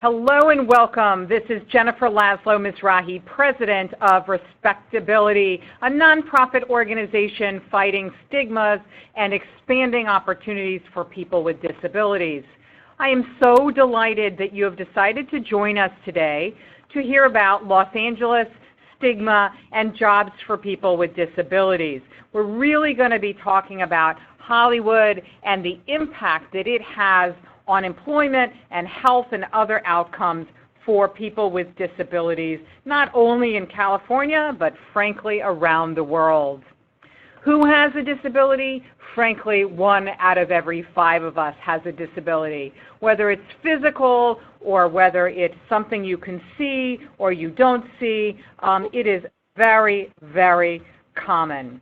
Hello and welcome. This is Jennifer Laszlo Mizrahi, president of RespectAbility, a nonprofit organization fighting stigmas and expanding opportunities for people with disabilities. I am so delighted that you have decided to join us today to hear about Los Angeles, stigma, and jobs for people with disabilities. We're really going to be talking about Hollywood and the impact that it has on employment and health and other outcomes for people with disabilities, not only in California, but frankly around the world. Who has a disability? Frankly, 1 out of every 5 of us has a disability. Whether it's physical or whether it's something you can see or you don't see, it is very, very common.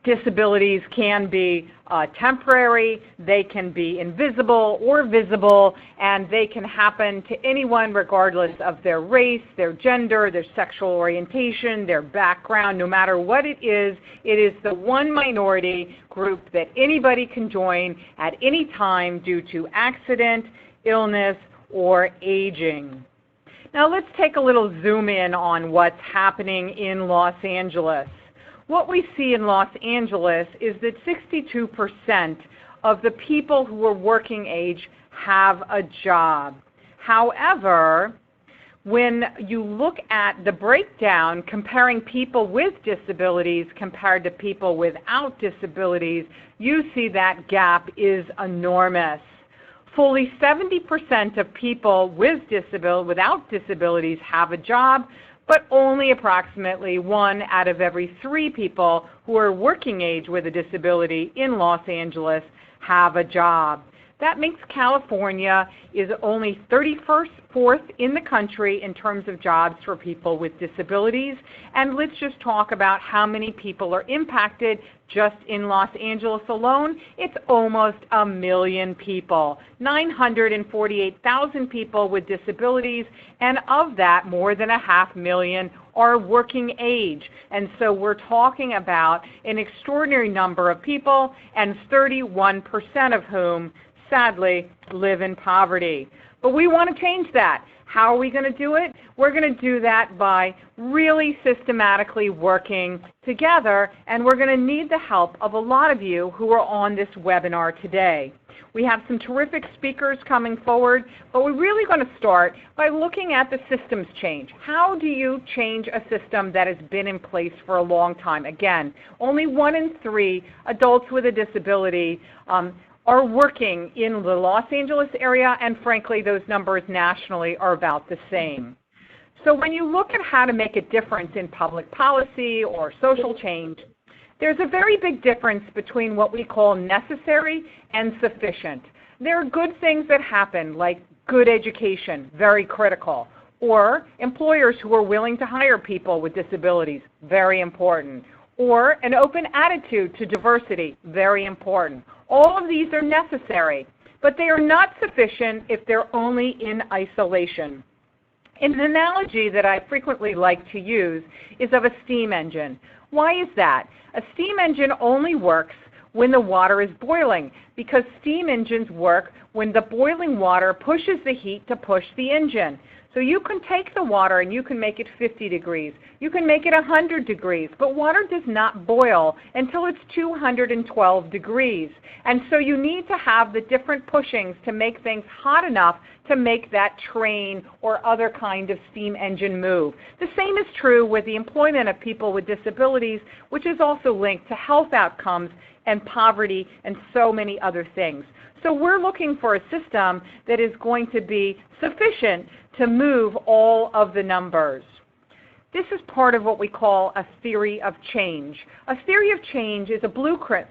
Disabilities can be temporary, they can be invisible or visible, and they can happen to anyone regardless of their race, their gender, their sexual orientation, their background. No matter what it is the one minority group that anybody can join at any time due to accident, illness, or aging. Now let's take a little zoom in on what's happening in Los Angeles. What we see in Los Angeles is that 62% of the people who are working age have a job. However, when you look at the breakdown comparing people with disabilities compared to people without disabilities, you see that gap is enormous. Fully 70% of people without disabilities have a job, but only approximately 1 out of every 3 people who are working age with a disability in Los Angeles have a job. That makes California is only 34th in the country in terms of jobs for people with disabilities. And let's just talk about how many people are impacted just in Los Angeles alone. It's almost 1 million people, 948,000 people with disabilities, and of that, more than 500,000 are working age. And so we're talking about an extraordinary number of people, and 31% of whom sadly live in poverty. But we want to change that. How are we going to do it? We're going to do that by really systematically working together, and we're going to need the help of a lot of you who are on this webinar today. We have some terrific speakers coming forward, but we're really going to start by looking at the systems change. How do you change a system that has been in place for a long time? Again, only 1 in 3 adults with a disability are working in the Los Angeles area, and frankly, those numbers nationally are about the same. So when you look at how to make a difference in public policy or social change, there's a very big difference between what we call necessary and sufficient. There are good things that happen, like good education, very critical, or employers who are willing to hire people with disabilities, very important, or an open attitude to diversity, very important. All of these are necessary, but they are not sufficient if they're only in isolation. An analogy that I frequently like to use is of a steam engine. Why is that? A steam engine only works when the water is boiling, because steam engines work when the boiling water pushes the heat to push the engine. So you can take the water and you can make it 50 degrees. You can make it 100 degrees, but water does not boil until it's 212 degrees. And so you need to have the different pushings to make things hot enough to make that train or other kind of steam engine move. The same is true with the employment of people with disabilities, which is also linked to health outcomes and poverty and so many other things. So we're looking for a system that is going to be sufficient to move all of the numbers. This is part of what we call a theory of change. A theory of change is a blueprint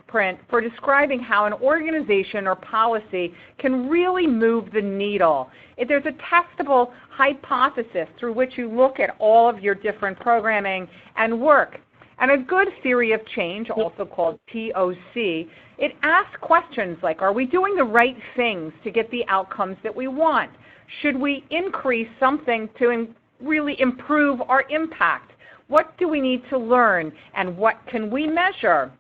for describing how an organization or policy can really move the needle. There's a testable hypothesis through which you look at all of your different programming and work. And a good theory of change, also called POC, it asks questions like, are we doing the right things to get the outcomes that we want? Should we increase something to really improve our impact? What do we need to learn, and what can we measure?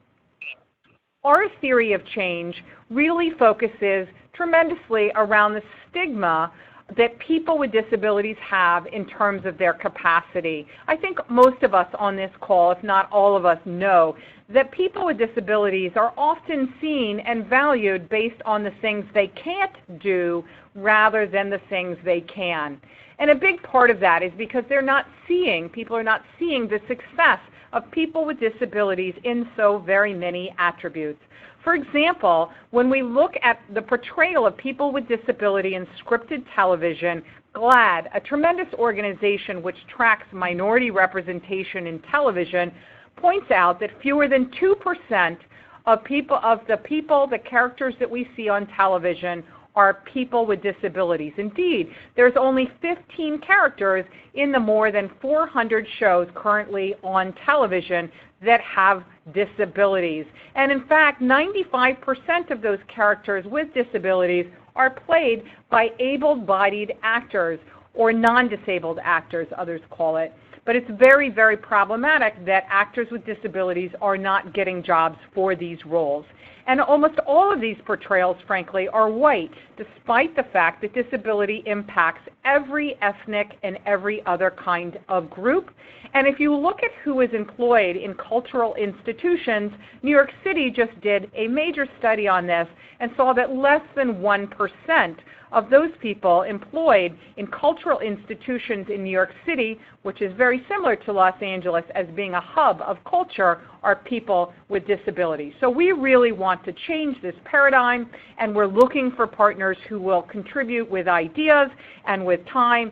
Our theory of change really focuses tremendously around the stigma that people with disabilities have in terms of their capacity. I think most of us on this call, if not all of us, know that people with disabilities are often seen and valued based on the things they can't do rather than the things they can. And a big part of that is because people are not seeing the success of people with disabilities in so very many attributes. For example, when we look at the portrayal of people with disability in scripted television, GLAAD, a tremendous organization which tracks minority representation in television, points out that fewer than 2% of the characters that we see on television are people with disabilities. Indeed, there's only 15 characters in the more than 400 shows currently on television that have disabilities. And in fact, 95% of those characters with disabilities are played by able-bodied actors, or non-disabled actors, others call it. But it's very, very problematic that actors with disabilities are not getting jobs for these roles. And almost all of these portrayals, frankly, are white, despite the fact that disability impacts every ethnic and every other kind of group. And if you look at who is employed in cultural institutions, New York City just did a major study on this and saw that less than 1% of those people employed in cultural institutions in New York City, which is very similar to Los Angeles as being a hub of culture, are people with disabilities. So we really want to change this paradigm, and we're looking for partners who will contribute with ideas and with time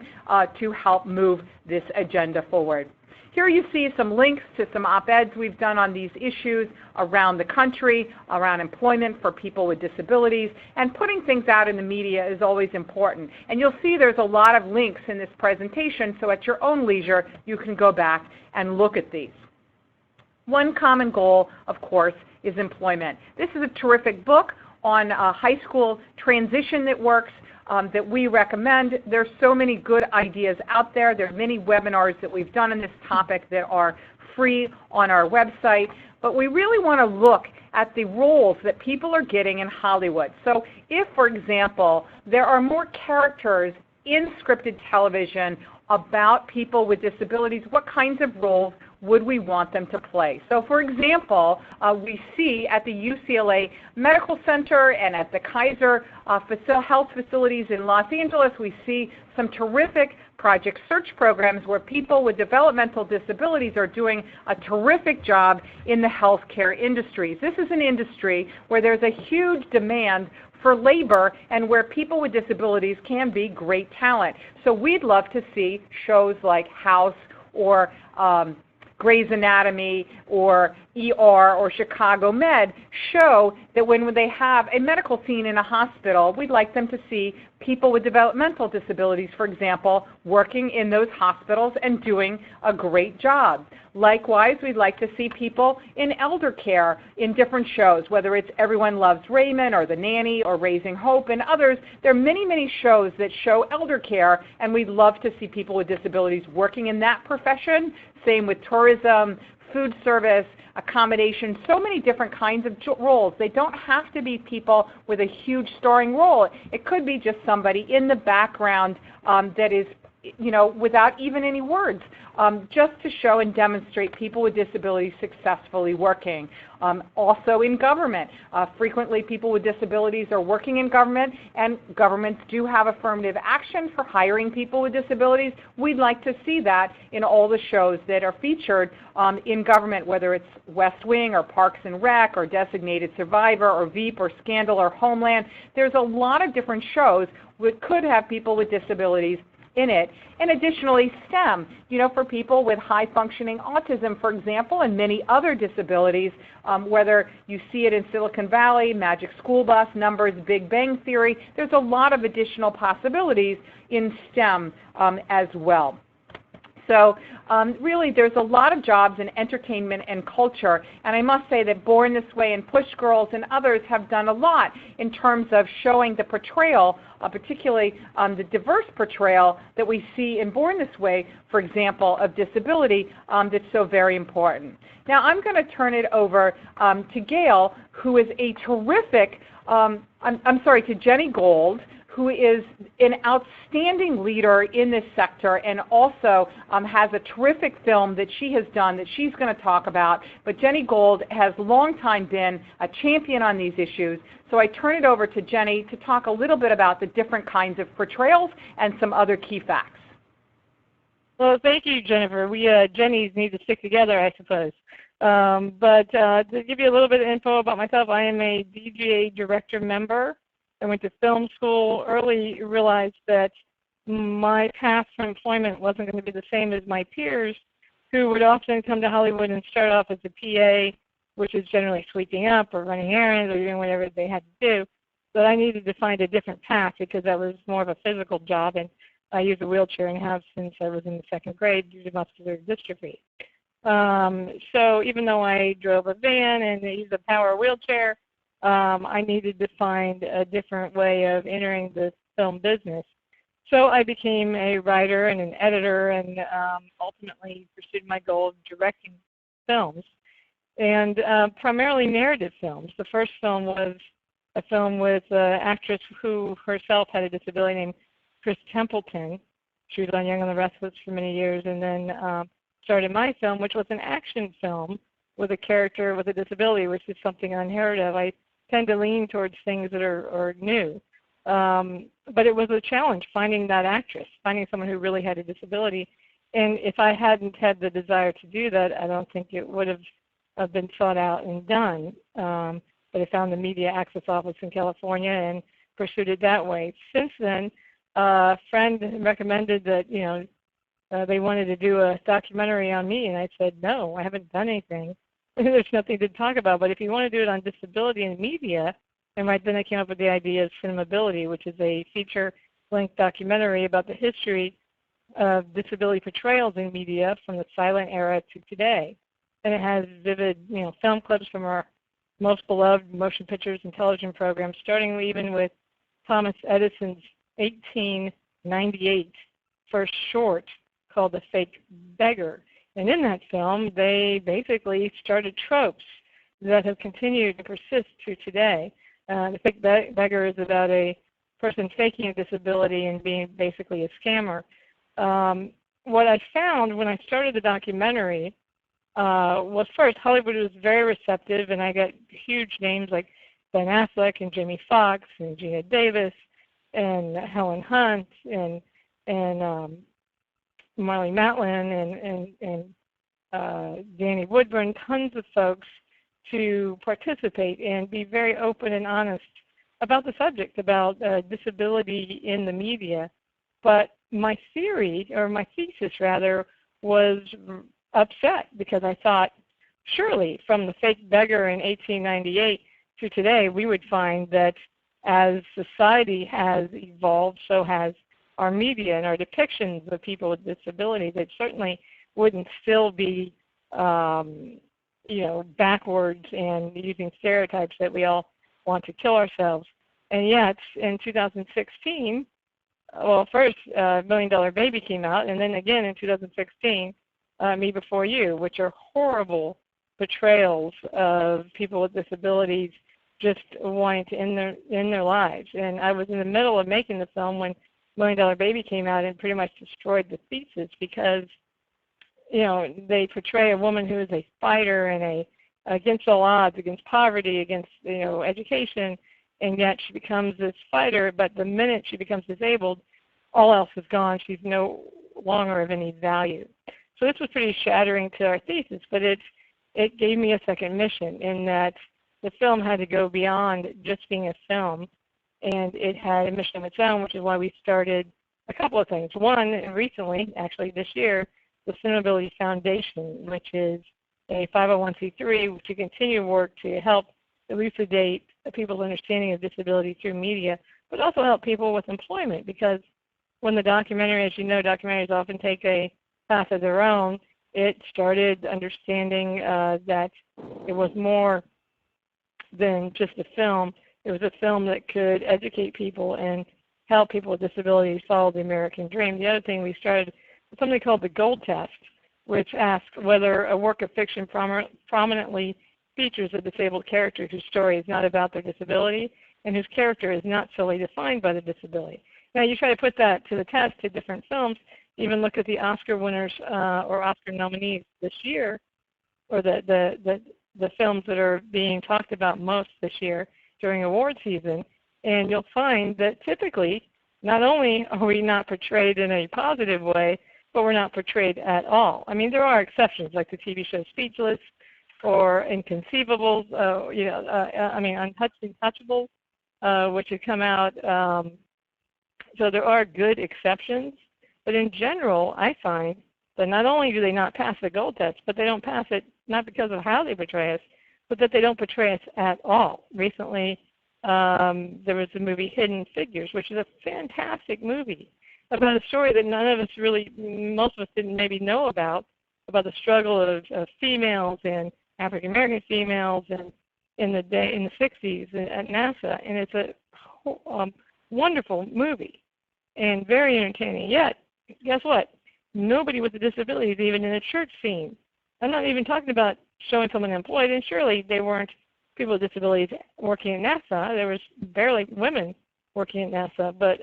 to help move this agenda forward. Here you see some links to some op-eds we've done on these issues around the country, around employment for people with disabilities, and putting things out in the media is always important. And you'll see there's a lot of links in this presentation, so at your own leisure you can go back and look at these. One common goal, of course, is employment. This is a terrific book on high school transition that works. That we recommend. There's so many good ideas out there. There are many webinars that we've done on this topic that are free on our website. But we really want to look at the roles that people are getting in Hollywood. So if, for example, there are more characters in scripted television about people with disabilities, what kinds of roles would we want them to play? So for example, we see at the UCLA Medical Center and at the Kaiser Health facilities in Los Angeles, we see some terrific project search programs where people with developmental disabilities are doing a terrific job in the healthcare industries. This is an industry where there's a huge demand for labor and where people with disabilities can be great talent. So we'd love to see shows like House or Grey's Anatomy or ER or Chicago Med show that when they have a medical scene in a hospital, we'd like them to see people with developmental disabilities, for example, working in those hospitals and doing a great job. Likewise, we'd like to see people in elder care in different shows, whether it's Everyone Loves Raymond or The Nanny or Raising Hope and others. There are many, many shows that show elder care, and we'd love to see people with disabilities working in that profession. Same with tourism, food service, accommodation, so many different kinds of roles. They don't have to be people with a huge starring role. It could be just somebody in the background that is, without even any words, just to show and demonstrate people with disabilities successfully working. Also in government, frequently people with disabilities are working in government, and governments do have affirmative action for hiring people with disabilities. We'd like to see that in all the shows that are featured in government, whether it's West Wing or Parks and Rec or Designated Survivor or Veep or Scandal or Homeland. There's a lot of different shows that could have people with disabilities in it. And additionally, STEM, for people with high-functioning autism, for example, and many other disabilities, whether you see it in Silicon Valley, Magic School Bus, Numbers, Big Bang Theory, there's a lot of additional possibilities in STEM as well. So really, there's a lot of jobs in entertainment and culture, and I must say that Born This Way and Push Girls and others have done a lot in terms of showing the portrayal, particularly the diverse portrayal that we see in Born This Way, for example, of disability that's so very important. Now I'm going to turn it over to Gail, who is a terrific, to Jenni Gold, who is an outstanding leader in this sector and also has a terrific film that she has done that she's going to talk about. But Jenni Gold has long time been a champion on these issues. So I turn it over to Jenni to talk a little bit about the different kinds of portrayals and some other key facts. Well, thank you, Jennifer. We Jennies need to stick together, I suppose. But to give you a little bit of info about myself, I am a DGA director member. I went to film school, early realized that my path for employment wasn't going to be the same as my peers, who would often come to Hollywood and start off as a PA, which is generally sweeping up or running errands or doing whatever they had to do. But I needed to find a different path because that was more of a physical job, and I use a wheelchair and have since I was in the 2nd grade due to muscular dystrophy. So even though I drove a van and used a power wheelchair, I needed to find a different way of entering the film business. So I became a writer and an editor and ultimately pursued my goal of directing films, and primarily narrative films. The first film was a film with an actress who herself had a disability named Chris Templeton. She was on Young and the Restless for many years, and then started my film, which was an action film with a character with a disability, which is something unheard of. I tend to lean towards things that are new. But it was a challenge finding that actress, finding someone who really had a disability. And if I hadn't had the desire to do that, I don't think it would have been thought out and done. But I found the Media Access Office in California and pursued it that way. Since then, a friend recommended that, they wanted to do a documentary on me, and I said, no, I haven't done anything. There's nothing to talk about. But if you want to do it on disability in media, and right then I came up with the idea of Cinema-ability, which is a feature-length documentary about the history of disability portrayals in media from the silent era to today. And it has vivid, film clips from our most beloved motion pictures and television programs, starting even with Thomas Edison's 1898 first short called The Fake Beggar. And in that film, they basically started tropes that have continued to persist to today. The Fake Beggar is about a person faking a disability and being basically a scammer. What I found when I started the documentary was, first, Hollywood was very receptive, and I got huge names like Ben Affleck and Jamie Foxx and Gina Davis and Helen Hunt and Marlee Matlin and Danny Woodburn, tons of folks to participate and be very open and honest about the subject, about disability in the media. But my theory, or my thesis rather, was upset because I thought, surely from the Fake Beggar in 1898 to today, we would find that as society has evolved, so has our media and our depictions of people with disabilities. That certainly wouldn't still be, backwards and using stereotypes that we all want to kill ourselves. And yet, in 2016, well, first, $1 Million Baby came out, and then again in 2016, Me Before You, which are horrible portrayals of people with disabilities just wanting to end their lives. And I was in the middle of making the film when $1 Million Baby came out and pretty much destroyed the thesis because, they portray a woman who is a fighter and against all odds, against poverty, against, education, and yet she becomes this fighter, but the minute she becomes disabled, all else is gone. She's no longer of any value. So this was pretty shattering to our thesis, but it gave me a second mission in that the film had to go beyond just being a film, and it had a mission of its own, which is why we started a couple of things. One, recently, actually this year, the Cinema-ability Foundation, which is a 501c3 to continue work to help elucidate people's understanding of disability through media, but also help people with employment, because when the documentary, as you know, documentaries often take a path of their own, it started understanding that it was more than just a film. It was a film that could educate people and help people with disabilities follow the American dream. The other thing we started was something called the Gold Test, which asks whether a work of fiction prominently features a disabled character whose story is not about their disability and whose character is not solely defined by the disability. Now, you try to put that to the test to different films. Even look at the Oscar winners or Oscar nominees this year, or the films that are being talked about most this year during award season, and you'll find that typically, not only are we not portrayed in a positive way, but we're not portrayed at all. I mean, there are exceptions, like the TV show Speechless or Inconceivables, Untouchables, which have come out. So there are good exceptions, but in general, I find that not only do they not pass the gold test, but they don't pass it not because of how they portray us, but that they don't portray us at all. Recently, there was the movie Hidden Figures, which is a fantastic movie about a story that none of us really, most of us didn't maybe know about the struggle of females and African American females and in the 60s at NASA, and it's a wonderful movie and very entertaining. Yet, guess what? Nobody with a disability is even in a church scene. I'm not even talking about showing someone employed, and surely they weren't people with disabilities working at NASA. There was barely women working at NASA, but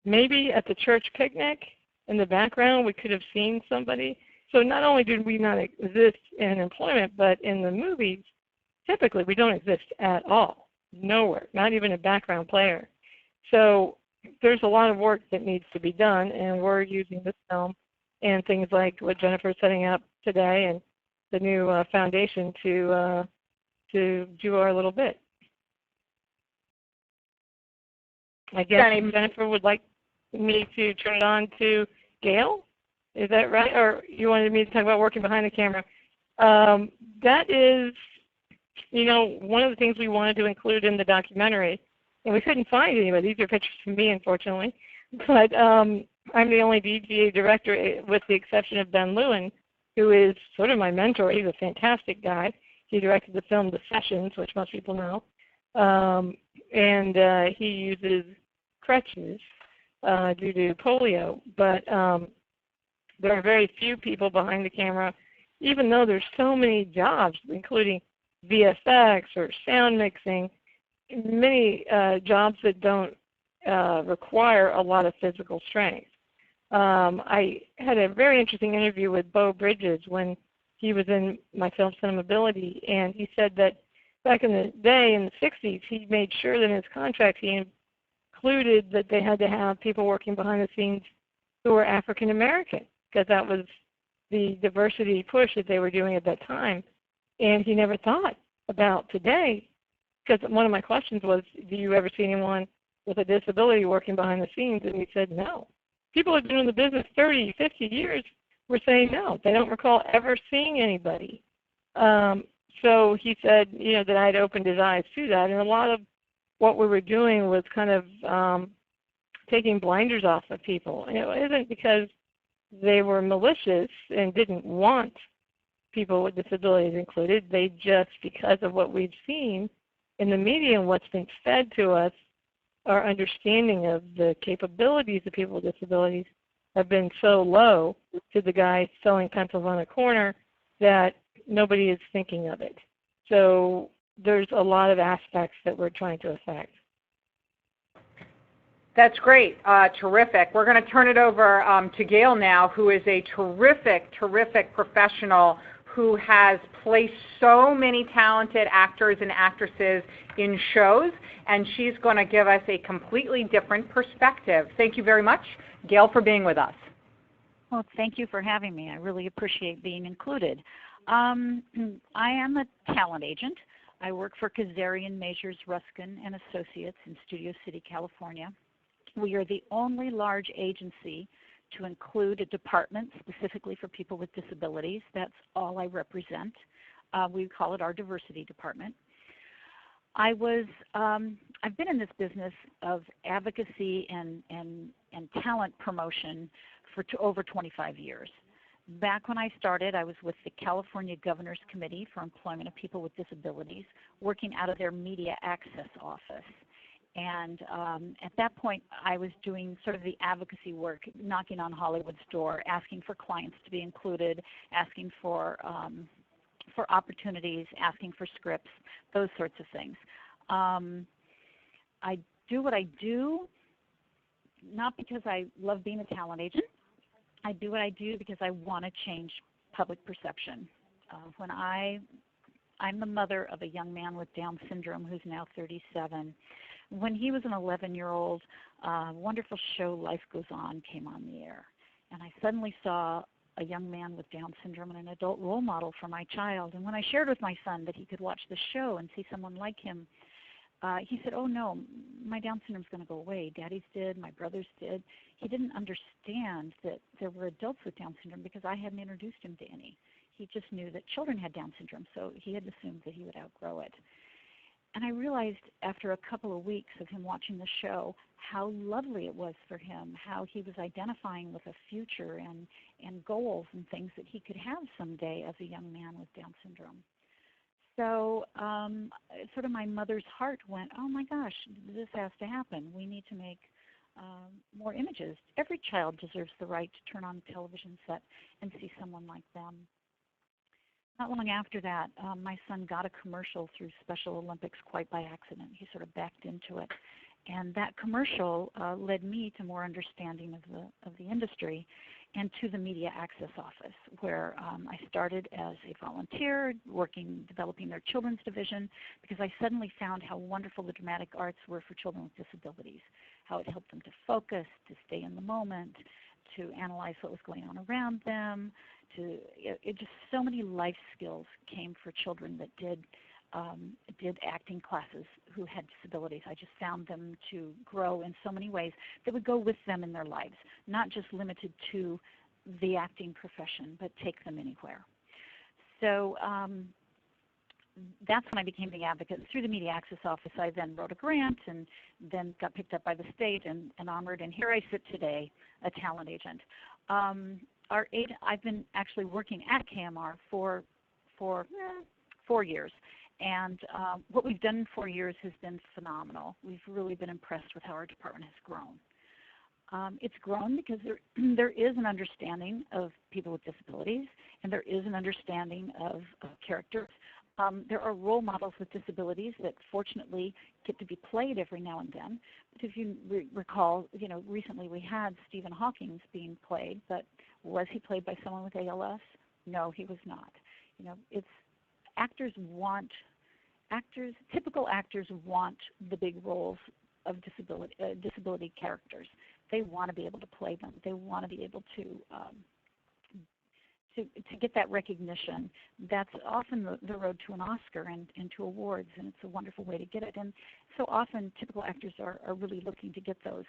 maybe at the church picnic in the background we could have seen somebody. So not only did we not exist in employment, but in the movies, typically we don't exist at all, nowhere, not even a background player. So there's a lot of work that needs to be done, and we're using this film and things like what Jennifer's setting up today and the new foundation to do our little bit. I guess Jennifer would like me to turn it on to Gail. Is that right? Or you wanted me to talk about working behind the camera? That is, one of the things we wanted to include in the documentary, and we couldn't find anybody. These are pictures from me, unfortunately. But I'm the only DGA director, with the exception of Ben Lewin, who is sort of my mentor. He's a fantastic guy. He directed the film The Sessions, which most people know. And he uses crutches due to polio. But there are very few people behind the camera, even though there's so many jobs, including VFX or sound mixing, many jobs that don't require a lot of physical strength. I had a very interesting interview with Beau Bridges when he was in my film Cinema-ability, and he said that back in the day, in the 60s, he made sure that in his contract he included that they had to have people working behind the scenes who were African American, because that was the diversity push that they were doing at that time. And he never thought about today, because one of my questions was, do you ever see anyone with a disability working behind the scenes? And he said no. People who have been in the business 30, 50 years were saying no. They don't recall ever seeing anybody. So he said, that I had opened his eyes to that. And a lot of what we were doing was kind of taking blinders off of people. And it isn't because they were malicious and didn't want people with disabilities included. They just, because of what we've seen in the media and what's been fed to us, our understanding of the capabilities of people with disabilities have been so low to the guy selling pencils on a corner that nobody is thinking of it. So there's a lot of aspects that we're trying to affect. That's great. Terrific. We're going to turn it over to Gail now, who is a terrific, terrific professional who has placed so many talented actors and actresses in shows, and she's going to give us a completely different perspective. Thank you very much, Gail, for being with us. Well, thank you for having me. I really appreciate being included. I am a talent agent. I work for Kazarian, Ruskin Associates in Studio City, California. We are the only large agency to include a department specifically for people with disabilities. That's all I represent. We call it our diversity department. I've been in this business of advocacy and talent promotion for over 25 years. Back when I started, I was with the California Governor's Committee for Employment of People with Disabilities, working out of their media access office. And at that point, I was doing sort of the advocacy work, knocking on Hollywood's door, asking for clients to be included, asking for opportunities, asking for scripts, those sorts of things. I do what I do not because I love being a talent agent. I do what I do because I want to change public perception. I'm the mother of a young man with Down syndrome who's now 37. When he was an 11-year-old, a wonderful show, Life Goes On, came on the air. And I suddenly saw a young man with Down syndrome and an adult role model for my child. And when I shared with my son that he could watch the show and see someone like him, he said, oh no, my Down syndrome's going to go away. Daddy's did, my brothers did. He didn't understand that there were adults with Down syndrome because I hadn't introduced him to any. He just knew that children had Down syndrome, so he had assumed that he would outgrow it. And I realized after a couple of weeks of him watching the show how lovely it was for him, how he was identifying with a future and goals and things that he could have someday as a young man with Down syndrome. So sort of my mother's heart went, oh my gosh, this has to happen. We need to make more images. Every child deserves the right to turn on a television set and see someone like them. Not long after that, my son got a commercial through Special Olympics quite by accident. He sort of backed into it. And that commercial led me to more understanding of the industry and to the Media Access Office, where I started as a volunteer, developing their children's division, because I suddenly found how wonderful the dramatic arts were for children with disabilities, how it helped them to focus, to stay in the moment, to analyze what was going on around them. Just so many life skills came for children that did acting classes who had disabilities. I just found them to grow in so many ways that would go with them in their lives, not just limited to the acting profession, but take them anywhere. So that's when I became the advocate. Through the Media Access Office, I then wrote a grant and then got picked up by the state and honored, and here I sit today, a talent agent. I've been actually working at KMR for 4 years. And what we've done in 4 years has been phenomenal. We've really been impressed with how our department has grown. It's grown because there is an understanding of people with disabilities, and there is an understanding of characters. There are role models with disabilities that fortunately get to be played every now and then. But if you recall, recently we had Stephen Hawking being played, but was he played by someone with ALS? No, he was not. Typical actors want the big roles of disability characters. They want to be able to play them. They want to be able to get that recognition. That's often the road to an Oscar and to awards, and it's a wonderful way to get it. And so often typical actors are really looking to get those.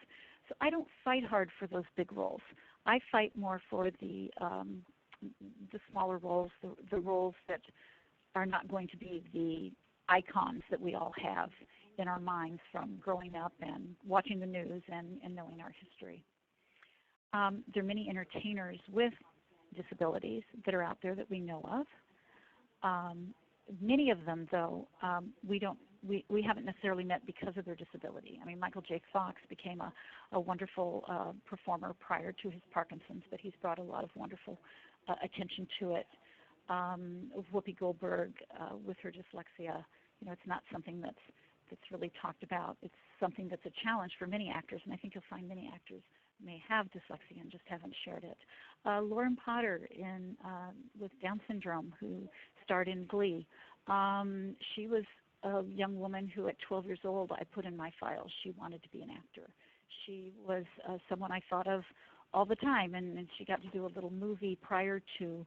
So I don't fight hard for those big roles. I fight more for the smaller roles, the roles that are not going to be the icons that we all have in our minds from growing up and watching the news and knowing our history. There are many entertainers with disabilities that are out there that we know of. Many of them, though, we haven't necessarily met because of their disability. I mean, Michael J. Fox became a wonderful performer prior to his Parkinson's, but he's brought a lot of wonderful attention to it. Whoopi Goldberg with her dyslexia, it's not something that's really talked about. It's something that's a challenge for many actors, and I think you'll find many actors may have dyslexia and just haven't shared it. Lauren Potter with Down syndrome, who starred in Glee. She was a young woman who at 12 years old I put in my file she wanted to be an actor. She was someone I thought of all the time, and she got to do a little movie prior to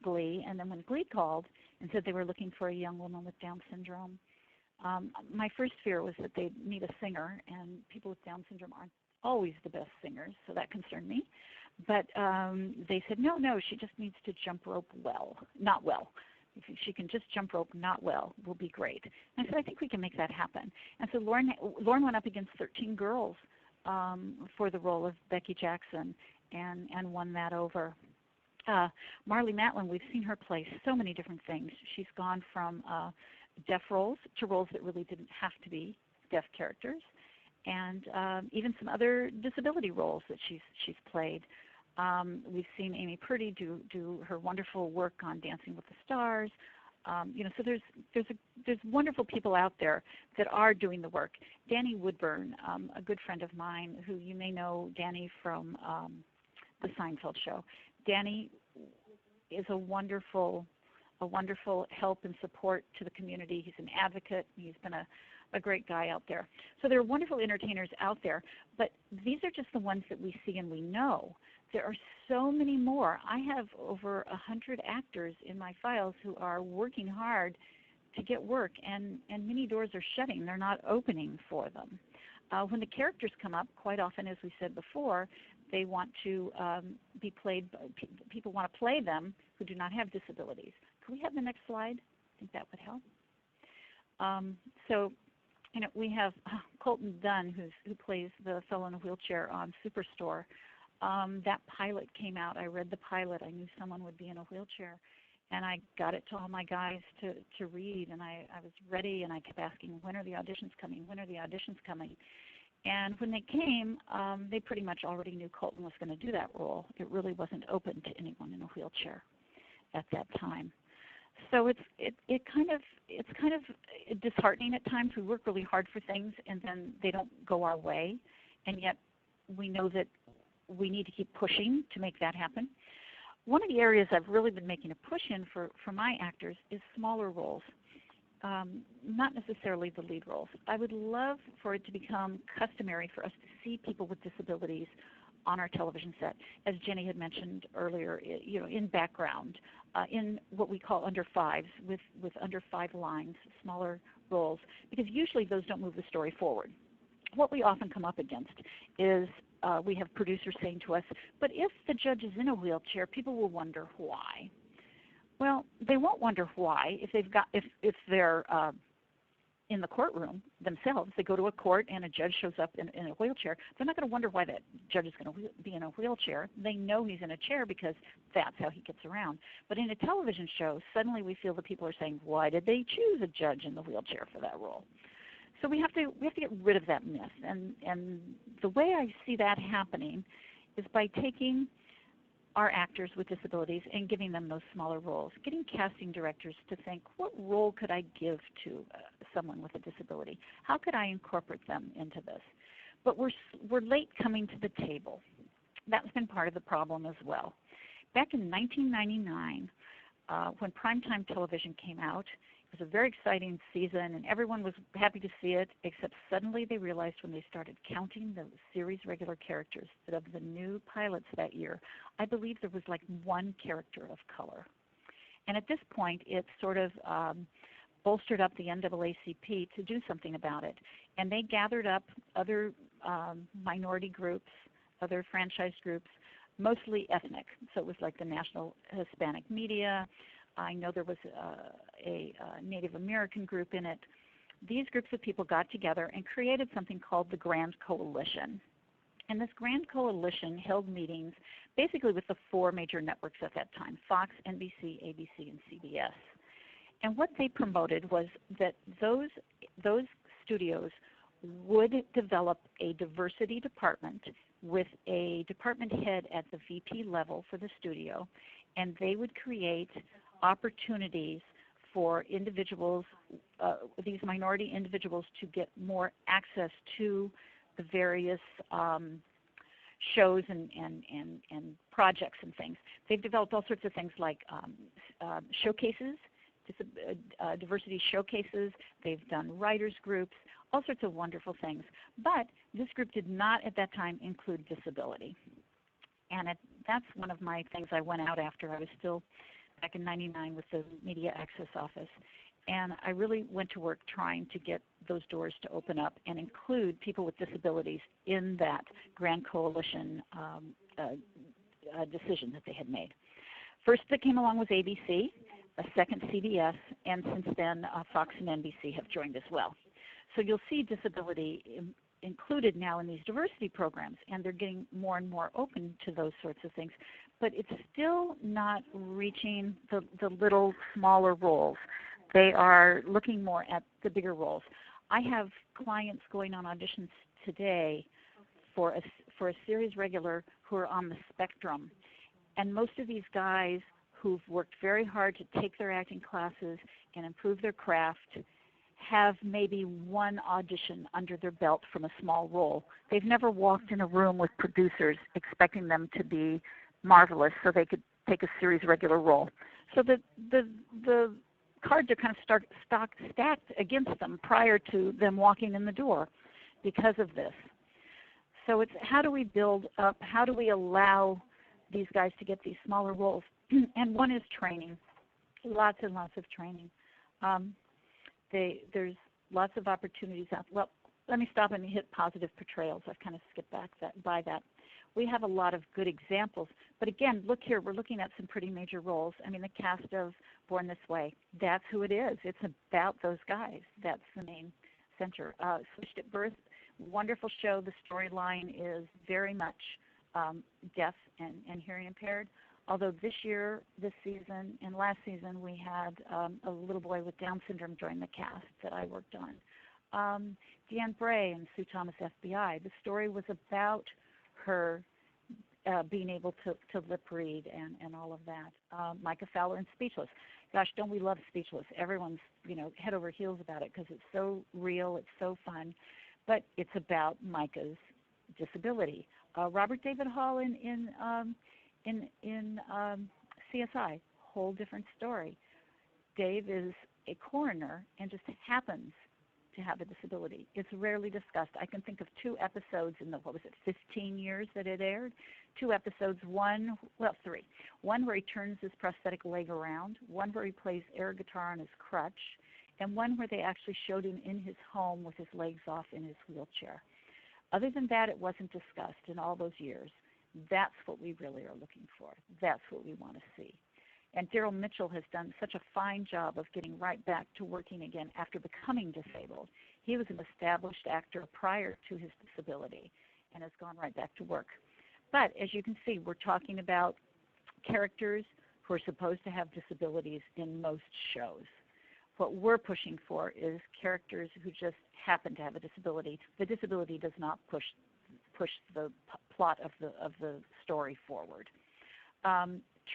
Glee, and then when Glee called and said they were looking for a young woman with Down syndrome, my first fear was that they'd need a singer, and people with Down syndrome aren't always the best singers, so that concerned me. But they said, no, she just needs to jump rope not well. If she can just jump rope not well, will be great. And I said, I think we can make that happen. And so Lauren went up against 13 girls for the role of Becky Jackson and won that over. Marlee Matlin, we've seen her play so many different things. She's gone from deaf roles to roles that really didn't have to be deaf characters, and even some other disability roles that she's played. We've seen Amy Purdy do her wonderful work on Dancing with the Stars. So there's wonderful people out there that are doing the work. Danny Woodburn, a good friend of mine, who you may know Danny from the Seinfeld show. Danny is a wonderful help and support to the community. He's an advocate. He's been a great guy out there. So there are wonderful entertainers out there, but these are just the ones that we see and we know. There are so many more. I have over 100 actors in my files who are working hard to get work, and many doors are shutting. They're not opening for them. When the characters come up, quite often, as we said before, they want to be played, people want to play them who do not have disabilities. Could we have the next slide? I think that would help. We have Colton Dunn, who plays the fellow in a wheelchair on Superstore. That pilot came out. I read the pilot. I knew someone would be in a wheelchair. And I got it to all my guys to read. And I was ready, and I kept asking, when are the auditions coming? When are the auditions coming? And when they came, they pretty much already knew Colton was going to do that role. It really wasn't open to anyone in a wheelchair at that time. So it's kind of disheartening at times. We work really hard for things, and then they don't go our way, and yet we know that we need to keep pushing to make that happen. One of the areas I've really been making a push in for my actors is smaller roles, not necessarily the lead roles. I would love for it to become customary for us to see people with disabilities on our television set, as Jenny had mentioned earlier, in background, in what we call under fives, with under 5 lines, smaller roles, because usually those don't move the story forward. What we often come up against is we have producers saying to us, but if the judge is in a wheelchair, people will wonder why. Well, they won't wonder why if they're in the courtroom themselves. They go to a court and a judge shows up in a wheelchair. They're not going to wonder why that judge is going to be in a wheelchair. They know he's in a chair because that's how he gets around. But in a television show, suddenly we feel that people are saying, why did they choose a judge in the wheelchair for that role? So we have to get rid of that myth. And the way I see that happening is by taking our actors with disabilities and giving them those smaller roles, getting casting directors to think, what role could I give to someone with a disability? How could I incorporate them into this? But we're late coming to the table. That's been part of the problem as well. Back in 1999, when primetime television came out, it was a very exciting season, and everyone was happy to see it, except suddenly they realized when they started counting the series regular characters that of the new pilots that year, I believe there was like 1 character of color. And at this point, it sort of bolstered up the NAACP to do something about it. And they gathered up other minority groups, other franchise groups, mostly ethnic. So it was like the National Hispanic Media. I know there was a Native American group in it. These groups of people got together and created something called the Grand Coalition. And this Grand Coalition held meetings basically with the 4 major networks at that time, Fox, NBC, ABC, and CBS. And what they promoted was that those studios would develop a diversity department with a department head at the VP level for the studio, and they would create opportunities for individuals, these minority individuals, to get more access to the various shows and projects and things. They've developed all sorts of things like showcases, diversity showcases. They've done writers groups, all sorts of wonderful things. But this group did not at that time include disability. And that's one of my things I went out after. I was still back in '99 with the Media Access Office. And I really went to work trying to get those doors to open up and include people with disabilities in that Grand Coalition decision that they had made. First that came along was ABC, a second CBS, and since then Fox and NBC have joined as well. So you'll see disability included now in these diversity programs, and they're getting more and more open to those sorts of things. But it's still not reaching the little smaller roles. They are looking more at the bigger roles. I have clients going on auditions today for a series regular who are on the spectrum. And most of these guys who've worked very hard to take their acting classes and improve their craft have maybe one audition under their belt from a small role. They've never walked in a room with producers expecting them to be marvelous so they could take a series regular role. So the cards are kind of stacked against them prior to them walking in the door because of this. So it's how do we build up, how do we allow these guys to get these smaller roles? And one is training, lots and lots of training. There's lots of opportunities out. Well, let me stop and hit positive portrayals. I've kind of skipped back by that. We have a lot of good examples. But again, look here, we're looking at some pretty major roles. I mean, the cast of Born This Way, that's who it is. It's about those guys. That's the main center. Switched at Birth, wonderful show. The storyline is very much deaf and hearing impaired. Although this season, and last season, we had a little boy with Down syndrome join the cast that I worked on. Deanne Bray and Sue Thomas FBI. The story was about her being able to lip read and all of that. Micah Fowler in Speechless. Gosh, don't we love Speechless? Everyone's head over heels about it because it's so real, it's so fun. But it's about Micah's disability. Robert David Hall in CSI, whole different story. Dave is a coroner and just happens to have a disability. It's rarely discussed. I can think of 2 episodes in the, 15 years that it aired? 2 episodes, 3. One where he turns his prosthetic leg around, one where he plays air guitar on his crutch, and one where they actually showed him in his home with his legs off in his wheelchair. Other than that, it wasn't discussed in all those years. That's what we really are looking for. That's what we want to see. And Daryl Mitchell has done such a fine job of getting right back to working again after becoming disabled. He was an established actor prior to his disability and has gone right back to work. But as you can see, we're talking about characters who are supposed to have disabilities in most shows. What we're pushing for is characters who just happen to have a disability. The disability does not push the plot of the story forward.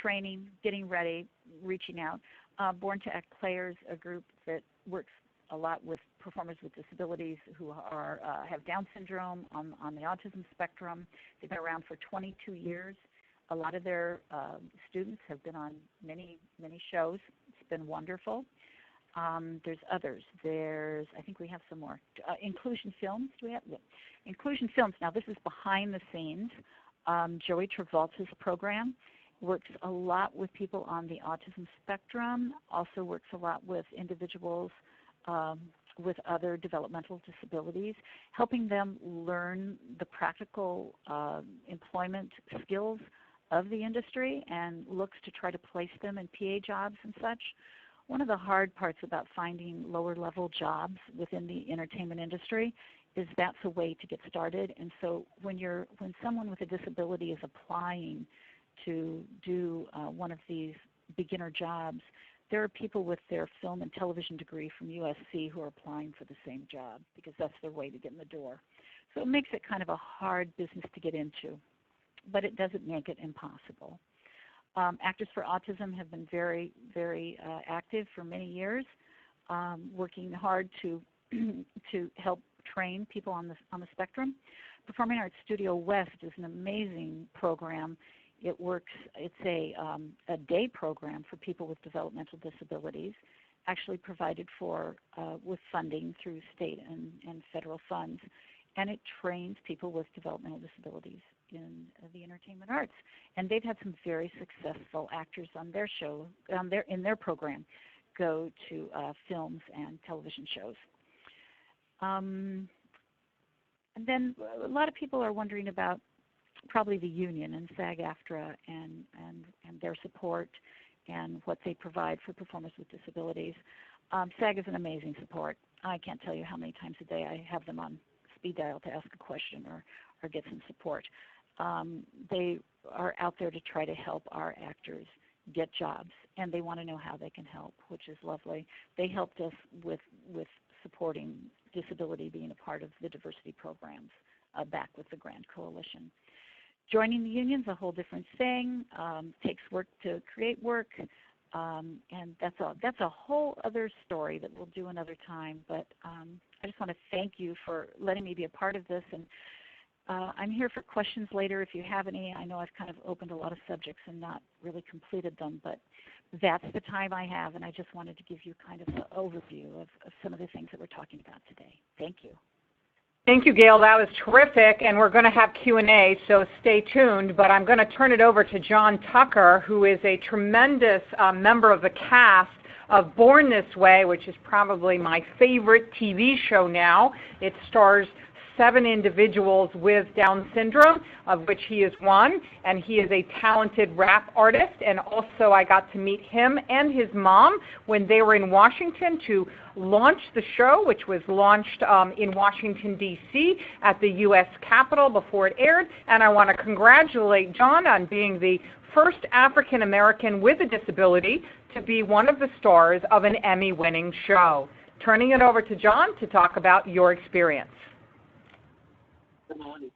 Training, getting ready, reaching out. Born to Act Players, a group that works a lot with performers with disabilities who have Down syndrome on the autism spectrum. They've been around for 22 years. A lot of their students have been on many shows. It's been wonderful. There's others. I think we have some more. Inclusion Films. Do we have? Yeah. Inclusion Films. Now, this is behind the scenes. Joey Travolta's program works a lot with people on the autism spectrum, also works a lot with individuals with other developmental disabilities, helping them learn the practical employment skills of the industry and looks to try to place them in PA jobs and such. One of the hard parts about finding lower-level jobs within the entertainment industry is that's a way to get started. And so when someone with a disability is applying to do one of these beginner jobs, there are people with their film and television degree from USC who are applying for the same job because that's their way to get in the door. So it makes it kind of a hard business to get into, but it doesn't make it impossible. Actors for Autism have been very, very active for many years, working hard to help train people on the spectrum. Performing Arts Studio West is an amazing program. It's a day program for people with developmental disabilities, actually provided for with funding through state and federal funds, and it trains people with developmental disabilities in the entertainment arts. And they've had some very successful actors on their show, in their program, go to films and television shows. And then a lot of people are wondering about probably the union and SAG-AFTRA and their support and what they provide for performers with disabilities. SAG is an amazing support. I can't tell you how many times a day I have them on speed dial to ask a question or get some support. They are out there to try to help our actors get jobs, and they want to know how they can help, which is lovely. They helped us with supporting disability being a part of the diversity programs back with the Grand Coalition. joining the union's a whole different thing. Takes work to create work, and that's a whole other story that we'll do another time. But I just want to thank you for letting me be a part of this, and I'm here for questions later if you have any. I know I've kind of opened a lot of subjects and not really completed them, but that's the time I have, and I just wanted to give you kind of an overview of some of the things that we're talking about today. Thank you. Thank you, Gail. That was terrific, and we're going to have Q&A, so stay tuned. But I'm going to turn it over to John Tucker, who is a tremendous member of the cast of Born This Way, which is probably my favorite TV show now. It stars 7 individuals with Down syndrome, of which he is one, and he is a talented rap artist. And also I got to meet him and his mom when they were in Washington to launch the show, which was launched in Washington, D.C. at the U.S. Capitol before it aired. And I want to congratulate John on being the first African American with a disability to be one of the stars of an Emmy-winning show. Turning it over to John to talk about your experience. Good morning.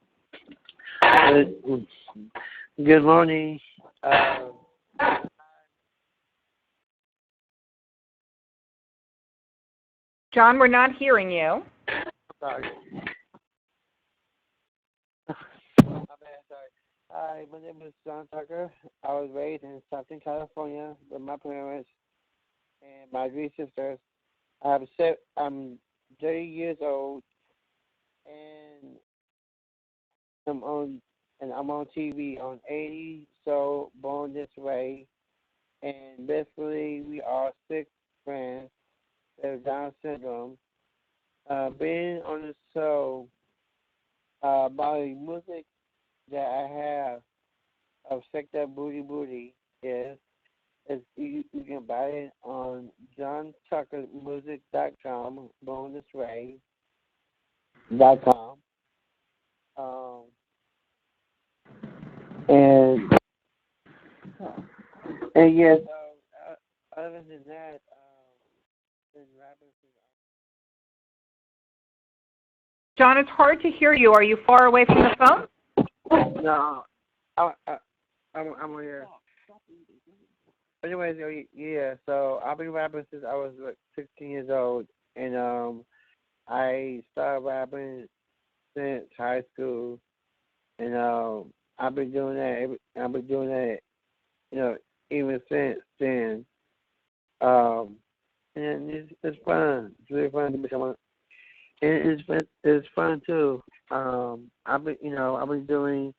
Good morning. John, we're not hearing you. Sorry. Hi, my name is John Tucker. I was raised in Stockton, California with my parents and my 3 sisters. I'm 30 years old, and I'm on TV on 80, so Born This Way, and basically we are 6 friends that have Down syndrome. Being on the show, my music that I have of Shake That Booty Booty is you can buy it on johntuckermusic.com, bornthisway.com. And yes, other than that, John, it's hard to hear you. Are you far away from the phone? no, I'm here. Anyways, yeah. So I've been rapping since I was like 16 years old, and I started rapping since high school, and I've been doing that. Even since then. And it's fun. It's really fun to be someone. And it's fun too. I've been doing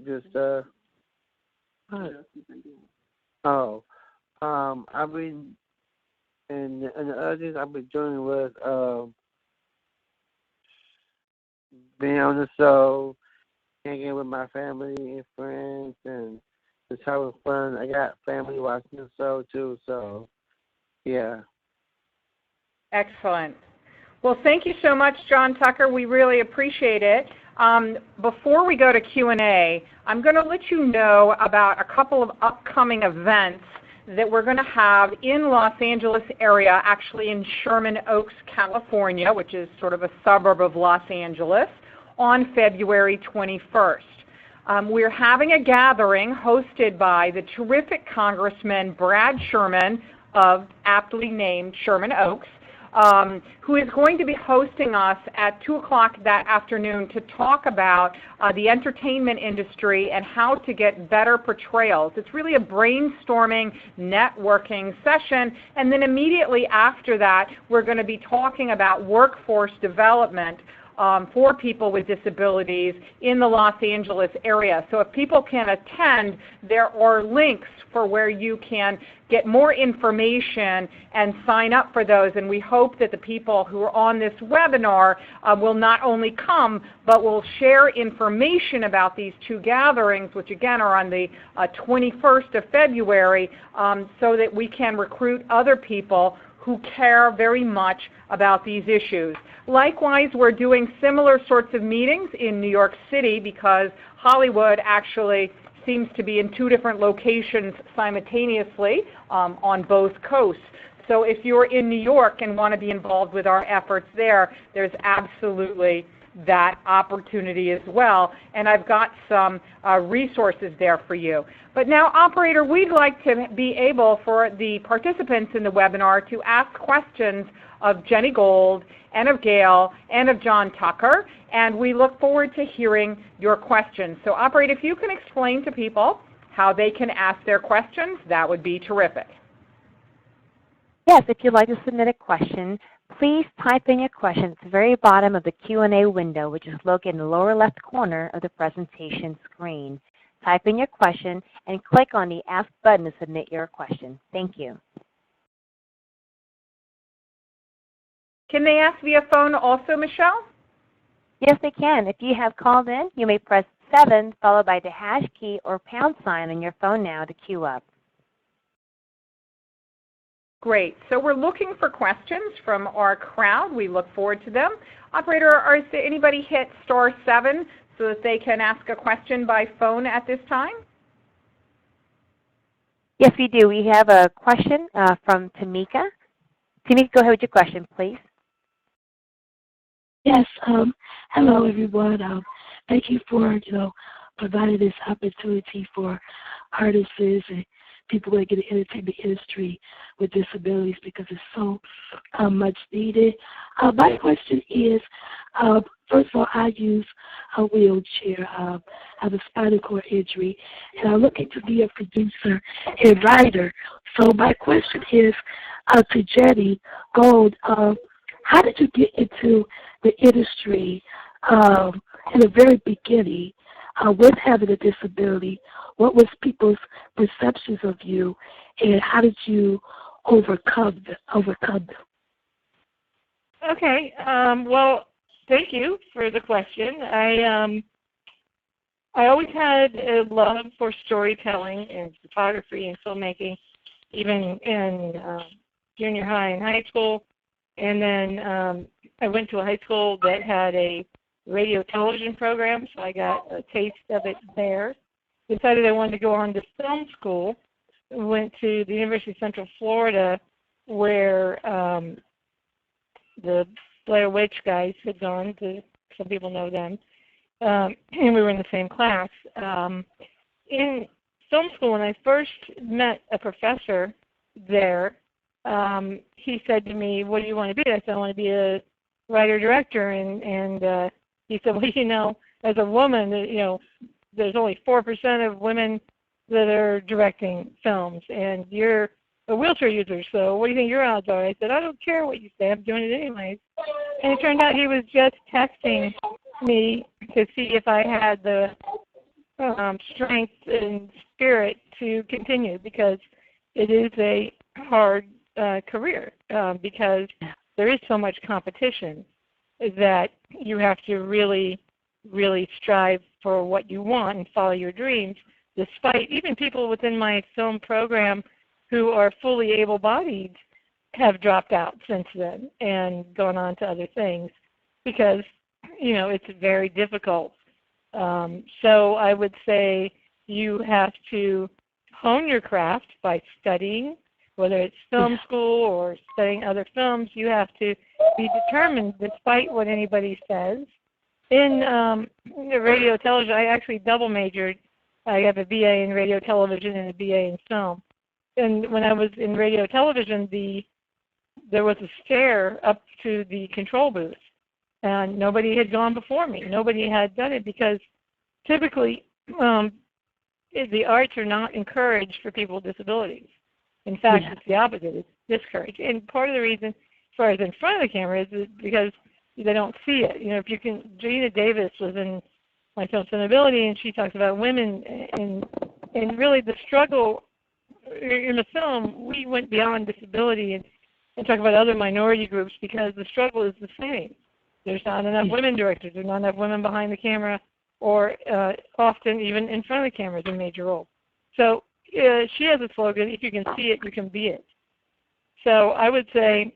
just I've been and the other things I've been doing was being on the show, hanging with my family and friends, and just having fun. I got family watching the show too, so yeah. Excellent. Well, thank you so much, John Tucker. We really appreciate it. Before we go to Q&A, I'm going to let you know about a couple of upcoming events that we're going to have in Los Angeles area, actually in Sherman Oaks, California, which is sort of a suburb of Los Angeles, on February 21st. We're having a gathering hosted by the terrific Congressman Brad Sherman of aptly named Sherman Oaks, who is going to be hosting us at 2 o'clock that afternoon to talk about the entertainment industry and how to get better portrayals. It's really a brainstorming, networking session, and then immediately after that, we're going to be talking about workforce development for people with disabilities in the Los Angeles area. So if people can attend, there are links for where you can get more information and sign up for those. And we hope that the people who are on this webinar will not only come, but will share information about these 2 gatherings, which again are on the 21st of February, so that we can recruit other people who care very much about these issues. Likewise, we're doing similar sorts of meetings in New York City because Hollywood actually seems to be in 2 different locations simultaneously on both coasts. So if you're in New York and want to be involved with our efforts there, there's absolutely that opportunity as well. And I've got some resources there for you. But now, operator, we'd like to be able for the participants in the webinar to ask questions of Jenni Gold and of Gail and of John Tucker, and we look forward to hearing your questions. So operator, if you can explain to people how they can ask their questions, that would be terrific. Yes, if you'd like to submit a question, please type in your question at the very bottom of the Q&A window, which is located in the lower left corner of the presentation screen. Type in your question and click on the Ask button to submit your question. Thank you. Can they ask via phone also, Michelle? Yes, they can. If you have called in, you may press 7 followed by the hash key or pound sign on your phone now to queue up. Great. So we're looking for questions from our crowd. We look forward to them. Operator, is there anybody hit *7 so that they can ask a question by phone at this time? Yes, we do. We have a question from Tamika. Tamika, go ahead with your question, please. Yes. Hello, everyone. Thank you for providing this opportunity for artists and people that get into the entertainment industry with disabilities because it's so much needed. My question is, first of all, I use a wheelchair. I have a spinal cord injury, and I'm looking to be a producer and writer. So my question is to Jenni Gold. How did you get into the industry in the very beginning with having a disability? What was people's perceptions of you, and how did you overcome them? Okay. Well, thank you for the question. I always had a love for storytelling and photography and filmmaking, even in junior high and high school. And then I went to a high school that had a radio television program, so I got a taste of it there. Decided I wanted to go on to film school. Went to the University of Central Florida, where the Blair Witch guys had gone. Some people know them. And we were in the same class. In film school, when I first met a professor there, he said to me, "What do you want to be?" I said, "I want to be a writer-director." And he said, "Well, as a woman, there's only 4% of women that are directing films, and you're a wheelchair user, so what do you think your odds are?" I said, "I don't care what you say, I'm doing it anyways." And it turned out he was just testing me to see if I had the strength and spirit to continue, because it is a hard career, because there is so much competition that you have to really, really strive for what you want and follow your dreams, despite even people within my film program who are fully able-bodied have dropped out since then and gone on to other things because, it's very difficult. So I would say you have to hone your craft by studying, whether it's film school or studying other films. You have to be determined despite what anybody says. In the radio television, I actually double majored. I have a BA in radio television and a BA in film. And when I was in radio television, there was a stair up to the control booth, and nobody had gone before me. Nobody had done it because typically the arts are not encouraged for people with disabilities. In fact, it's the opposite. It's discouraged. And part of the reason, as far as in front of the camera, is because they don't see it. If you can, Gina Davis was in my film Ability, and she talks about women and really the struggle in the film. We went beyond disability and talk about other minority groups because the struggle is the same. There's not enough women directors. There's not enough women behind the camera, or often even in front of the camera is a major role. So she has a slogan: if you can see it, you can be it. So I would say,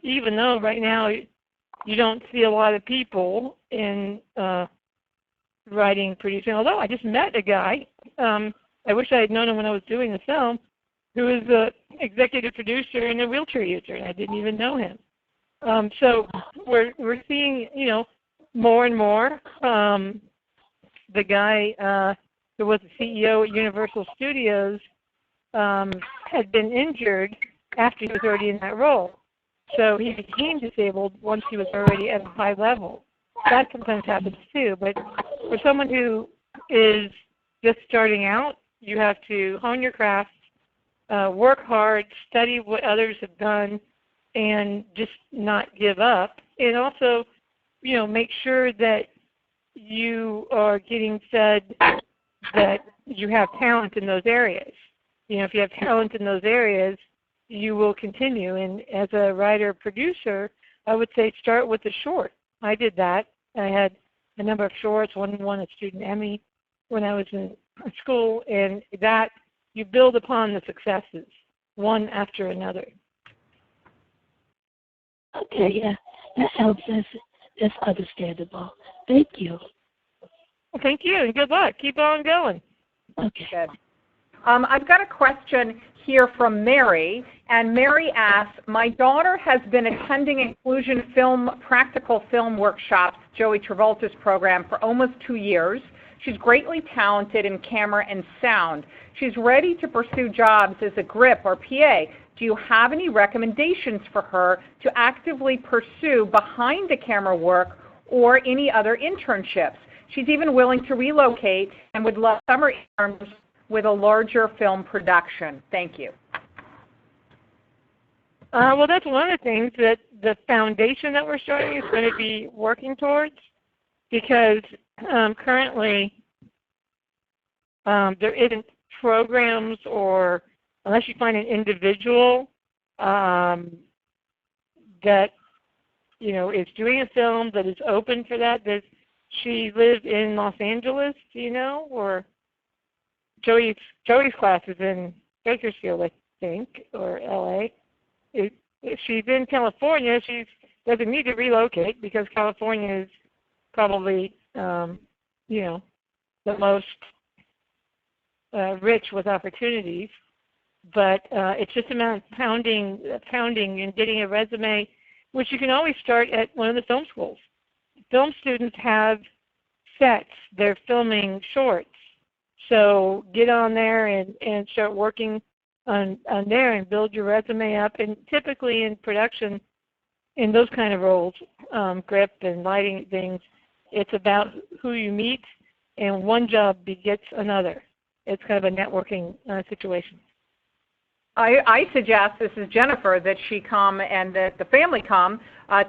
even though right now you don't see a lot of people in writing, producing, although I just met a guy, I wish I had known him when I was doing the film, who is the executive producer and a wheelchair user, and I didn't even know him. So we're seeing, more and more. The guy who was the CEO at Universal Studios had been injured after he was already in that role. So he became disabled once he was already at a high level. That sometimes happens too. But for someone who is just starting out, you have to hone your craft, work hard, study what others have done, and just not give up. And also, make sure that you are getting fed that you have talent in those areas. If you have talent in those areas, you will continue. And as a writer-producer, I would say start with a short. I did that. I had a number of shorts. One won a student Emmy when I was in school, and that you build upon the successes, one after another. Okay, yeah, that helps. That's understandable. Thank you. Well, thank you, and good luck. Keep on going. Okay. Good. I've got a question here from Mary, and Mary asks, my daughter has been attending inclusion practical film workshops, Joey Travolta's program, for almost 2 years. She's greatly talented in camera and sound. She's ready to pursue jobs as a grip or PA. Do you have any recommendations for her to actively pursue behind the camera work or any other internships? She's even willing to relocate and would love summer interns with a larger film production. Thank you. Well, that's one of the things that the foundation that we're starting is going to be working towards, because currently there isn't programs, or unless you find an individual that is doing a film that is open for that. She lived in Los Angeles, or Joey's class is in Bakersfield, I think, or LA. If she's in California, she doesn't need to relocate, because California is probably, the most rich with opportunities. But it's just about pounding and getting a resume, which you can always start at one of the film schools. Film students have sets. They're filming shorts. So get on there and start working on there and build your resume up. And typically in production, in those kind of roles, grip and lighting things, it's about who you meet, and one job begets another. It's kind of a networking situation. I suggest, this is Jennifer, that she come and that the family come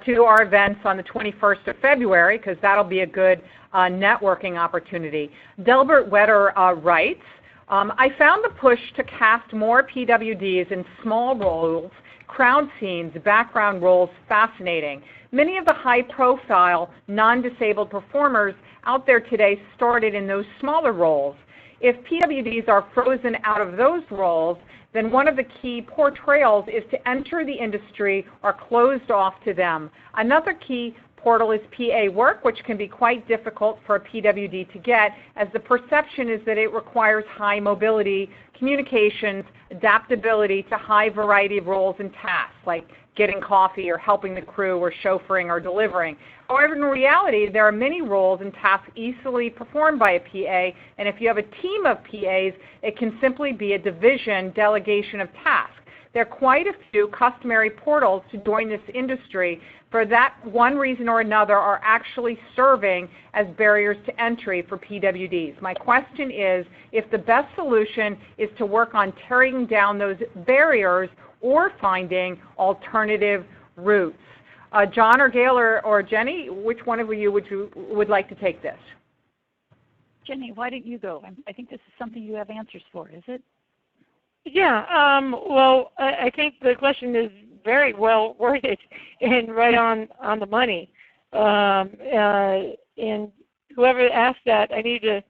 to our events on the 21st of February, because that'll be a good networking opportunity. Delbert Wetter writes, I found the push to cast more PWDs in small roles, crowd scenes, background roles fascinating. Many of the high-profile, non-disabled performers out there today started in those smaller roles. If PWDs are frozen out of those roles, then one of the key portrayals is to enter the industry or closed off to them. Another key portal is PA work, which can be quite difficult for a PWD to get, as the perception is that it requires high mobility, communications, adaptability to high variety of roles and tasks, like getting coffee or helping the crew or chauffeuring or delivering. However, in reality, there are many roles and tasks easily performed by a PA, and if you have a team of PAs, it can simply be a delegation of tasks. There are quite a few customary portals to join this industry for that one reason or another are actually serving as barriers to entry for PWDs. My question is, if the best solution is to work on tearing down those barriers or finding alternative routes. John or Gail or Jenny, which one of you would like to take this? Jenny, why don't you go? I think this is something you have answers for, is it? Yeah, well, I think the question is very well worded and right on the money. And whoever asked that, I need to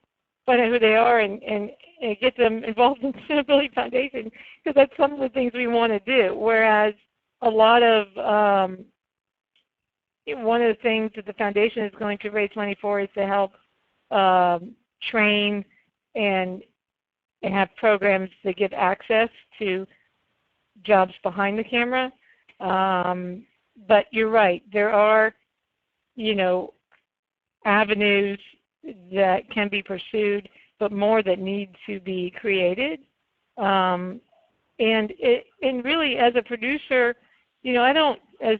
find out who they are and get them involved in the Disability Foundation, because that's some of the things we want to do. Whereas a lot of, one of the things that the foundation is going to raise money for is to help train and have programs that give access to jobs behind the camera. But you're right, there are, avenues that can be pursued, but more that need to be created. And really, as a producer, you know, I don't, as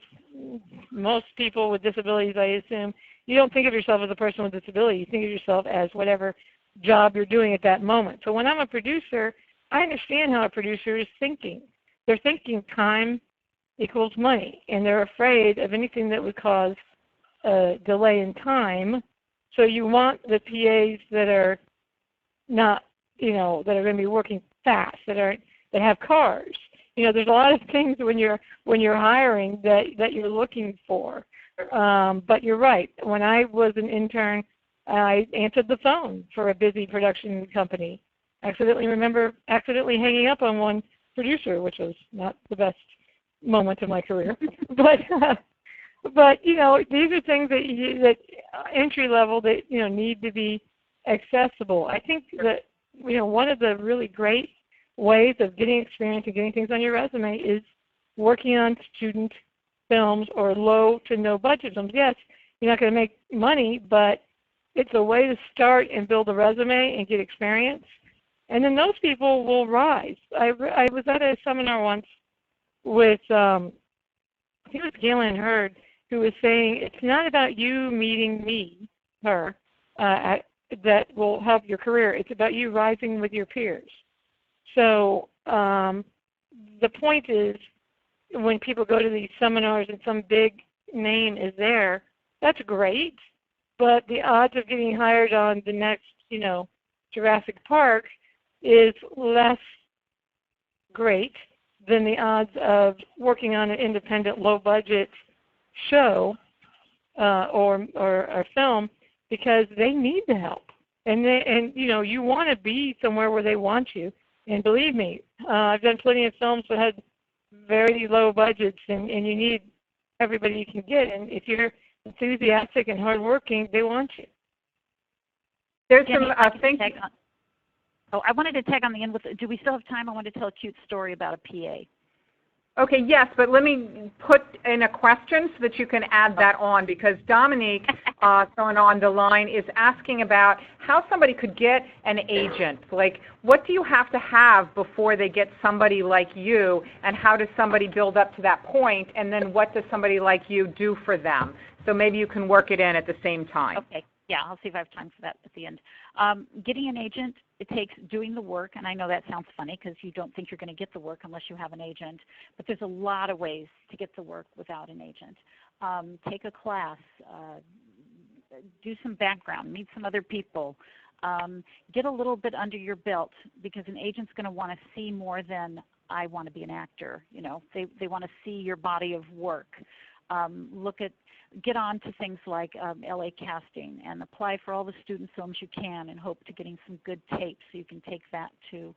most people with disabilities, I assume, you don't think of yourself as a person with disability. You think of yourself as whatever job you're doing at that moment. So when I'm a producer, I understand how a producer is thinking. They're thinking time equals money, and they're afraid of anything that would cause a delay in time. So you want the PAs that are not, you know, that are going to be working fast, that have cars. You know, there's a lot of things when you're hiring that you're looking for. But you're right. When I was an intern, I answered the phone for a busy production company. Accidentally hanging up on one producer, which was not the best moment of my career. But you know, these are things that entry level that, you know, need to be accessible. I think that, you know, one of the really great ways of getting experience and getting things on your resume is working on student films or low to no budget films. Yes, you're not going to make money, but it's a way to start and build a resume and get experience. And then those people will rise. I was at a seminar once with, I think it was Gail Williamson, who was saying it's not about you meeting her, that will help your career. It's about you rising with your peers. So the point is, when people go to these seminars and some big name is there, that's great, but the odds of getting hired on the next, you know, Jurassic Park is less great than the odds of working on an independent, low-budget show or a film, because they need the help. And you know, you want to be somewhere where they want you. And believe me, I've done plenty of films that had very low budgets, and you need everybody you can get. And if you're enthusiastic and hardworking, they want you. There's Jenni, some I wanted to tag on the end with, do we still have time? I want to tell a cute story about a PA. Okay, yes, but let me put in a question so that you can add that on, because Dominique, someone on the line, is asking about how somebody could get an agent. Like, what do you have to have before they get somebody like you, and how does somebody build up to that point, and then what does somebody like you do for them? So maybe you can work it in at the same time. Okay. Yeah, I'll see if I have time for that at the end. Getting an agent, it takes doing the work, and I know that sounds funny because you don't think you're going to get the work unless you have an agent, but there's a lot of ways to get the work without an agent. Take a class, do some background, meet some other people, get a little bit under your belt, because an agent's going to want to see more than I want to be an actor. You know, they want to see your body of work. Get on to things like LA Casting and apply for all the student films you can, and hope to getting some good tapes so you can take that to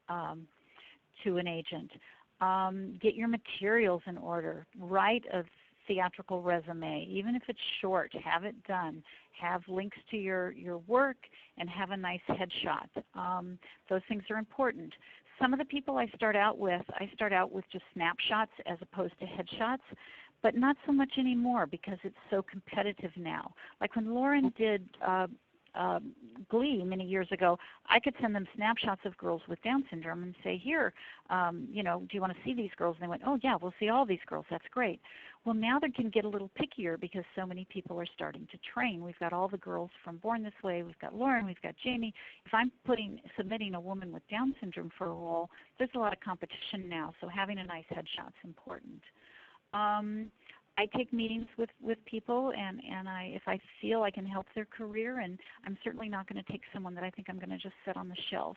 an agent. Get your materials in order. Write a theatrical resume, even if it's short. Have it done. Have links to your work, and have a nice headshot. Those things are important. Some of the people I start out with just snapshots as opposed to headshots, but not so much anymore because it's so competitive now. Like when Lauren did Glee many years ago, I could send them snapshots of girls with Down syndrome and say, here, you know, do you want to see these girls? And they went, oh yeah, we'll see all these girls. That's great. Well, now they can get a little pickier because so many people are starting to train. We've got all the girls from Born This Way. We've got Lauren. We've got Jamie. If I'm submitting a woman with Down syndrome for a role, there's a lot of competition now. So having a nice headshot is important. I take meetings with people, and if I feel I can help their career, and I'm certainly not going to take someone that I think I'm going to just set on the shelf.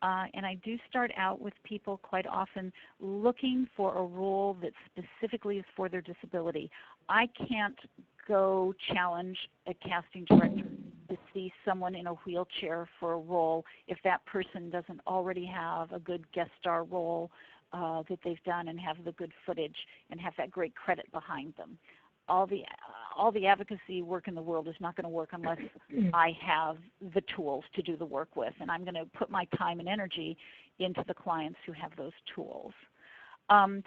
And I do start out with people quite often looking for a role that specifically is for their disability. I can't go challenge a casting director to see someone in a wheelchair for a role if that person doesn't already have a good guest star role that they've done, and have the good footage, and have that great credit behind them. All the advocacy work in the world is not going to work unless I have the tools to do the work with, and I'm going to put my time and energy into the clients who have those tools. And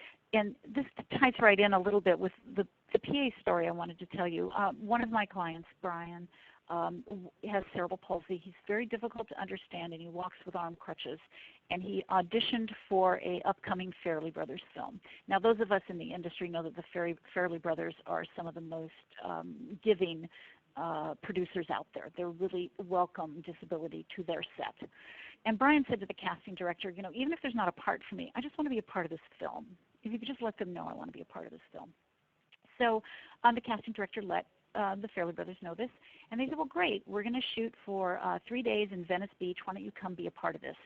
this ties right in a little bit with the the PA story I wanted to tell you. One of my clients, Brian, has cerebral palsy. He's very difficult to understand, and he walks with arm crutches. And he auditioned for a upcoming Farrelly Brothers film. Now, those of us in the industry know that the Farrelly Brothers are some of the most giving producers out there. They really welcome disability to their set. And Brian said to the casting director, you know, even if there's not a part for me, I just want to be a part of this film. If you could just let them know I want to be a part of this film. So the casting director let the Farrelly Brothers know this, and they said, well, great, we're going to shoot for 3 days in Venice Beach. Why don't you come be a part of this?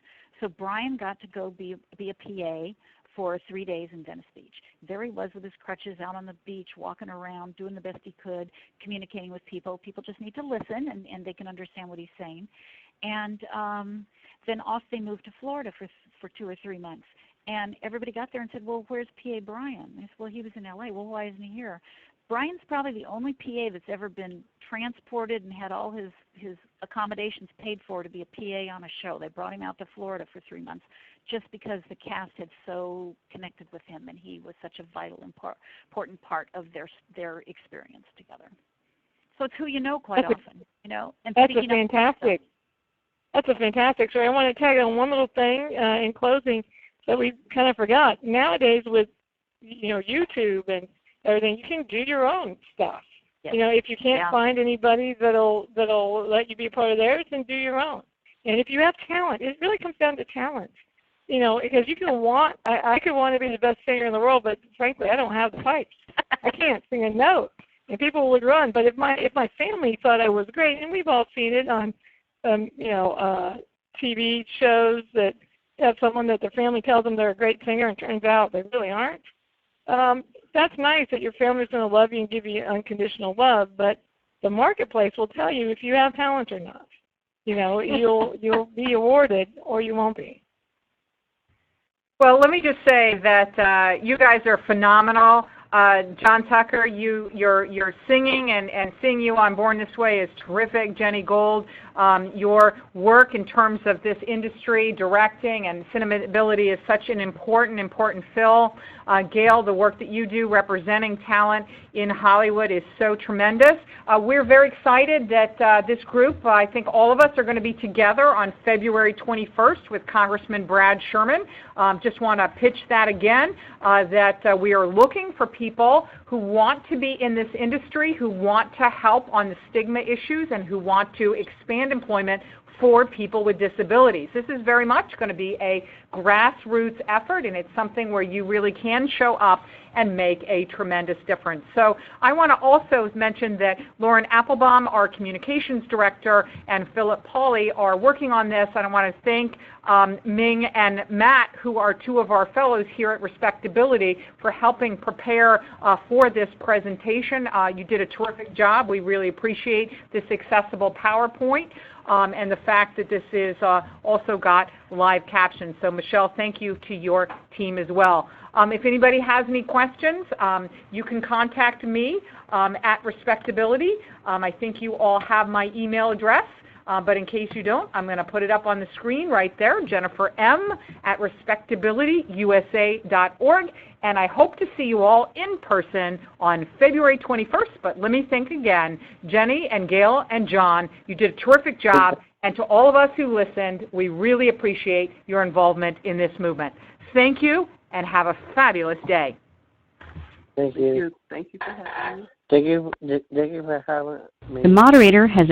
So Brian got to go be a PA for 3 days in Venice Beach. There he was with his crutches out on the beach, walking around, doing the best he could, communicating with people. People just need to listen, and they can understand what he's saying. And then off they moved to Florida for 2 or 3 months. And everybody got there and said, well, where's PA Brian? I said, well, he was in LA. Well, why isn't he here? Brian's probably the only PA that's ever been transported and had all his accommodations paid for to be a PA on a show. They brought him out to Florida for 3 months just because the cast had so connected with him, and he was such a vital, important part of their experience together. So it's who you know quite often, you know. And that's a fantastic. That's a fantastic story. I want to tag on one little thing in closing that we kind of forgot. Nowadays, with YouTube and everything, you can do your own stuff. Yes. You know, if you can't find anybody that'll let you be a part of theirs, then do your own. And if you have talent, it really comes down to talent. You know, because you can I could want to be the best singer in the world, but frankly, I don't have the pipes. I can't sing a note, and people would run. But if my family thought I was great, and we've all seen it on TV shows that have someone that their family tells them they're a great singer, and turns out they really aren't. That's nice that your family's going to love you and give you unconditional love, but the marketplace will tell you if you have talent or not. You know, you'll be awarded or you won't be. Well, let me just say that you guys are phenomenal. John Tucker, your singing and seeing you on Born This Way is terrific. Jenni Gold, your work in terms of this industry, directing and cinemability is such an important fill. Gail, the work that you do representing talent in Hollywood is so tremendous. We're very excited that this group, I think all of us are going to be together on February 21st with Congressman Brad Sherman. Just want to pitch that again, that we are looking for people who want to be in this industry, who want to help on the stigma issues, and who want to expand employment for people with disabilities. This is very much going to be a grassroots effort, and it's something where you really can show up and make a tremendous difference. So I want to also mention that Lauren Applebaum, our communications director, and Philip Pauly are working on this, and I want to thank Ming and Matt, who are two of our fellows here at RespectAbility, for helping prepare for this presentation. You did a terrific job. We really appreciate this accessible PowerPoint. And the fact that this is also got live captions. So Michelle, thank you to your team as well. If anybody has any questions, you can contact me at RespectAbility. I think you all have my email address, but in case you don't, I'm going to put it up on the screen right there, Jennifer M. at RespectAbilityUSA.org. And I hope to see you all in person on February 21st. But let me thank again Jenni and Gail and John. You did a terrific job. And to all of us who listened, we really appreciate your involvement in this movement. Thank you, and have a fabulous day. Thank you. Thank you for having me. Thank you for having me. The moderator has